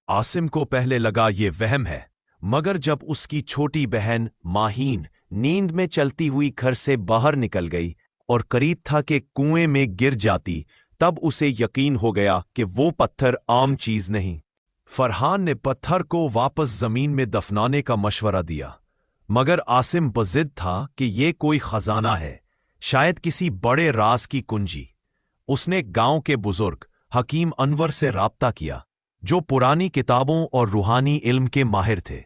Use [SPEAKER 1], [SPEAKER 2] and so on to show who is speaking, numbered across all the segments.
[SPEAKER 1] आसिम को पहले लगा ये वहम है, मगर जब उसकी छोटी बहन माहीन नींद में चलती हुई घर से बाहर निकल गई और करीब था कि कुएं में गिर जाती, तब उसे यकीन हो गया कि वो पत्थर आम चीज नहीं। फरहान ने पत्थर को वापस जमीन में दफनाने का मशवरा दिया, मगर आसिम बज़िद था कि ये कोई खजाना है, शायद किसी बड़े राज की कुंजी। उसने गांव के बुजुर्ग हकीम अनवर से राब्ता किया, जो पुरानी किताबों और रूहानी इल्म के माहिर थे।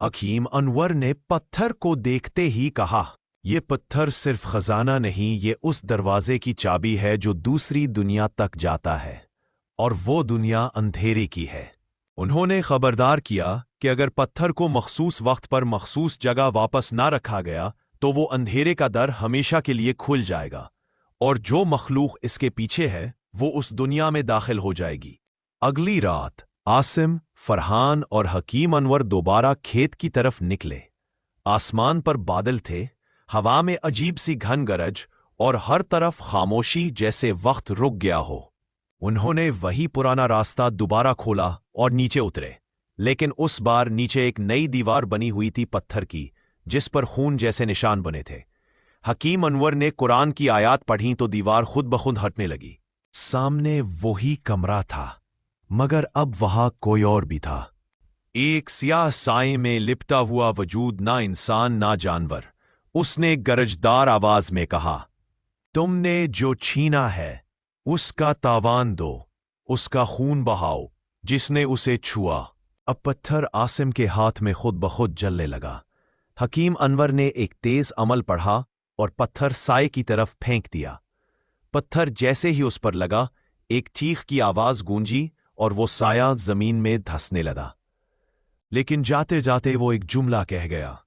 [SPEAKER 1] हकीम अनवर ने पत्थर को देखते ही कहा, ये पत्थर सिर्फ खजाना नहीं, ये उस दरवाजे की चाबी है जो दूसरी दुनिया तक जाता है, और वो दुनिया अंधेरे की है। उन्होंने खबरदार किया कि अगर पत्थर को मखसूस वक्त पर मखसूस जगह वापस ना रखा गया तो वो अंधेरे का दर हमेशा के लिए खुल जाएगा, और जो मखलूक इसके पीछे है वो उस दुनिया में दाखिल हो जाएगी। अगली रात आसिम, फरहान और हकीम अनवर दोबारा खेत की तरफ निकले। आसमान पर बादल थे, हवा में अजीब सी घन गरज, और हर तरफ खामोशी, जैसे वक्त रुक गया हो। उन्होंने वही पुराना रास्ता दोबारा खोला और नीचे उतरे, लेकिन उस बार नीचे एक नई दीवार बनी हुई थी पत्थर की, जिस पर खून जैसे निशान बने थे। हकीम अनवर ने कुरान की आयत पढ़ी तो दीवार खुद ब खुद हटने लगी। सामने वही कमरा था, मगर अब वहां कोई और भी था। एक सियाह साए में लिपटा हुआ वजूद, ना इंसान ना जानवर। उसने गरजदार आवाज में कहा, तुमने जो छीना है उसका तावान दो, उसका खून बहाओ जिसने उसे छुआ। अब पत्थर आसिम के हाथ में खुद ब खुद जलने लगा। हकीम अनवर ने एक तेज अमल पढ़ा और पत्थर साए की तरफ फेंक दिया। पत्थर जैसे ही उस पर लगा, एक चीख की आवाज गूंजी और वो साया जमीन में धंसने लगा। लेकिन जाते जाते वो एक जुमला कह गया,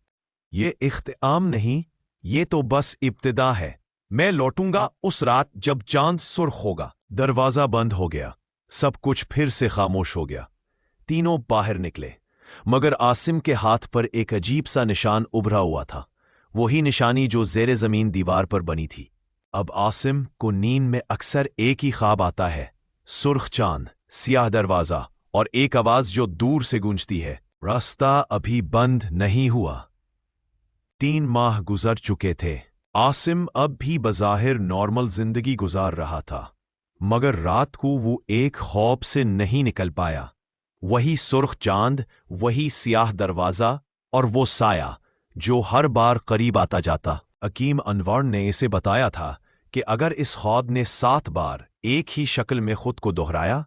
[SPEAKER 1] ये इख्तिताम नहीं, ये तो बस इब्तिदा है। मैं लौटूंगा उस रात जब चांद सुर्ख होगा। दरवाजा बंद हो गया, सब कुछ फिर से खामोश हो गया। तीनों बाहर निकले, मगर आसिम के हाथ पर एक अजीब सा निशान उभरा हुआ था, वही निशानी जो ज़ेरे ज़मीन दीवार पर बनी थी। अब आसिम को नींद में अक्सर एक ही ख्वाब आता है, सुर्ख चांद, सियाह दरवाजा और एक आवाज जो दूर से गूंजती है, रास्ता अभी बंद नहीं हुआ। 3 माह गुजर चुके थे। आसिम अब भी बज़ाहिर नॉर्मल जिंदगी गुजार रहा था, मगर रात को वो एक खौफ से नहीं निकल पाया। वही सुर्ख चांद, वही सियाह दरवाजा और वो साया जो हर बार करीब आता जाता। हकीम अनवर ने इसे बताया था कि अगर इस ख्वाब ने 7 बार एक ही शक्ल में खुद को दोहराया